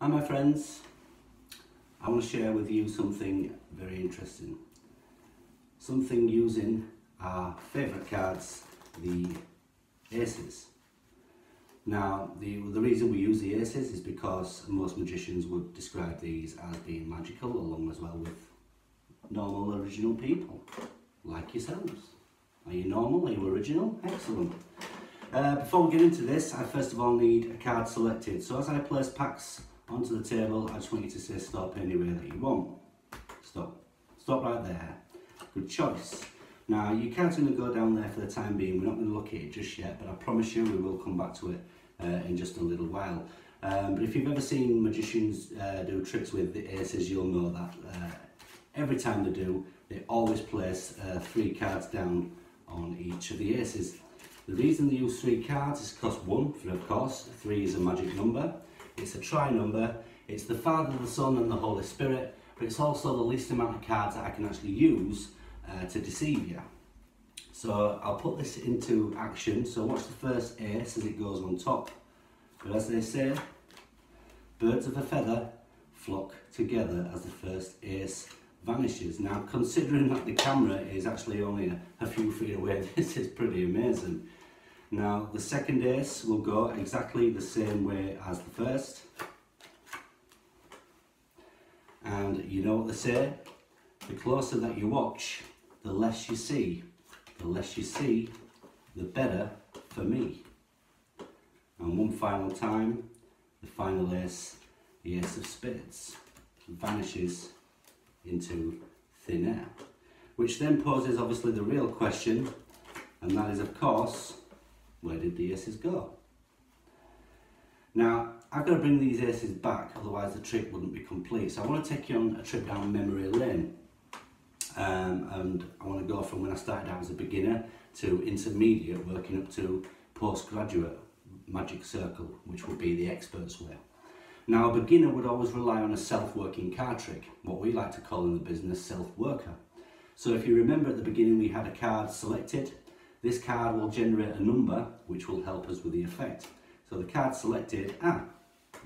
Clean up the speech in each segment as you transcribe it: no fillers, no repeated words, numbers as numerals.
Hi my friends, I want to share with you something very interesting. Something using our favourite cards, the aces. Now the reason we use the aces is because most magicians would describe these as being magical, along as well with normal original people like yourselves. Are you normal? Are you original? Excellent. Before we get into this, I first of all need a card selected. So as I place packs onto the table, I just want you to say stop anywhere that you want. Stop. Stop right there. Good choice. Now your card's going to go down there for the time being. We're not going to look at it just yet, but I promise you we will come back to it in just a little while. But if you've ever seen magicians do tricks with the aces, you'll know that every time they do, they always place 3 cards down on each of the aces. The reason they use 3 cards is because 1, of course, 3 is a magic number. It's a tri-number. It's the Father, the Son and the Holy Spirit, but it's also the least amount of cards that I can actually use to deceive you. So I'll put this into action. So watch the first ace as it goes on top. But as they say, birds of a feather flock together as the first ace vanishes. Now, considering that the camera is actually only a few feet away, this is pretty amazing. Now, the second ace will go exactly the same way as the first. And you know what they say, the closer that you watch, the less you see. The less you see, the better for me. And one final time, the final ace, the ace of spades, vanishes into thin air, which then poses obviously the real question, and that is of course, where did the aces go? Now I've got to bring these aces back, otherwise the trick wouldn't be complete. So I want to take you on a trip down memory lane, and I want to go from when I started out as a beginner to intermediate, working up to postgraduate magic circle, which would be the expert's way. Now, a beginner would always rely on a self-working card trick, what we like to call in the business self-worker. So if you remember at the beginning we had a card selected, this card will generate a number which will help us with the effect. So the card selected,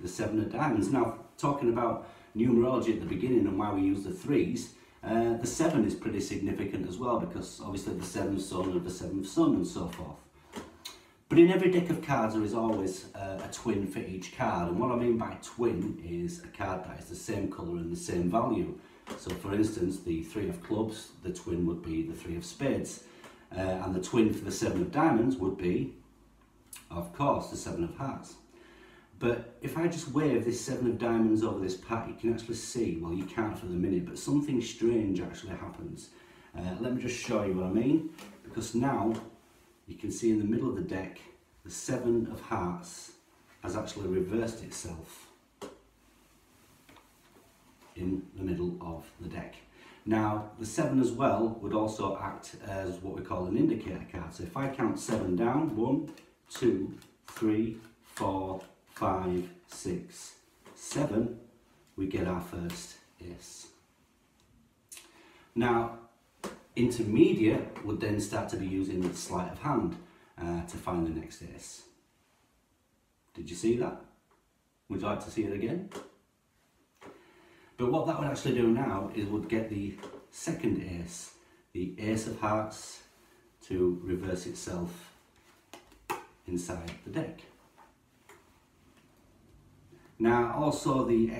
the 7 of diamonds. Now, talking about numerology at the beginning and why we use the 3s, the 7 is pretty significant as well, because obviously the 7th son of the 7th son and so forth. But in every deck of cards there is always a twin for each card, and what I mean by twin is a card that is the same colour and the same value. So for instance, the 3 of clubs, the twin would be the 3 of spades, and the twin for the 7 of diamonds would be, of course, the 7 of hearts. But if I just wave this 7 of diamonds over this pack, you can actually see, well you can't for the minute, but something strange actually happens. Let me just show you what I mean, because now you can see in the middle of the deck, the 7 of hearts has actually reversed itself in the middle of the deck. Now, the 7 as well would also act as what we call an indicator card. So if I count 7 down, 1, 2, 3, 4, 5, 6, 7, we get our first ace. Now, intermediate would then start to be using the sleight of hand to find the next ace. Did you see that? Would you like to see it again? But what that would actually do now is would get the second ace, the ace of hearts, to reverse itself inside the deck. Now also the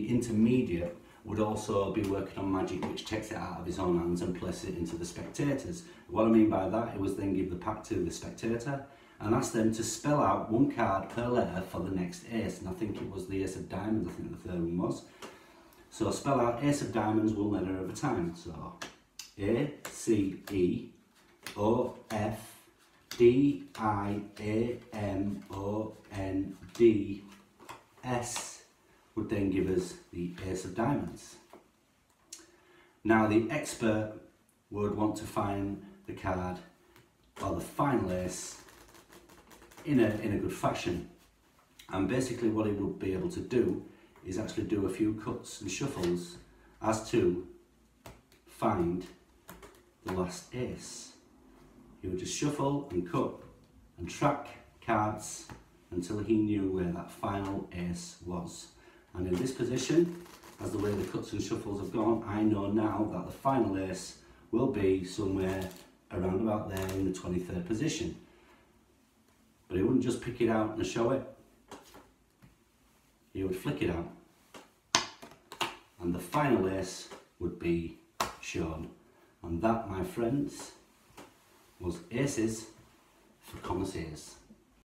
intermediate would also be working on magic which takes it out of his own hands and places it into the spectators. What I mean by that, it was then give the pack to the spectator and ask them to spell out 1 card per letter for the next ace, and I think it was the ace of diamonds, I think the third one was. So spell out ace of diamonds 1 letter at a time. So A, C, E, O, F, D, I, A, M, O, N, D, S would then give us the ace of diamonds. Now the expert would want to find the card, or the final ace, in a good fashion. And basically what he would be able to do is actually do a few cuts and shuffles as to find the last ace. He would just shuffle and cut and track cards until he knew where that final ace was. And in this position, as the way the cuts and shuffles have gone, I know now that the final ace will be somewhere around about there in the 23rd position. But he wouldn't just pick it out and show it, he would flick it out, and the final ace would be shown. And that, my friends, was aces for connoisseurs.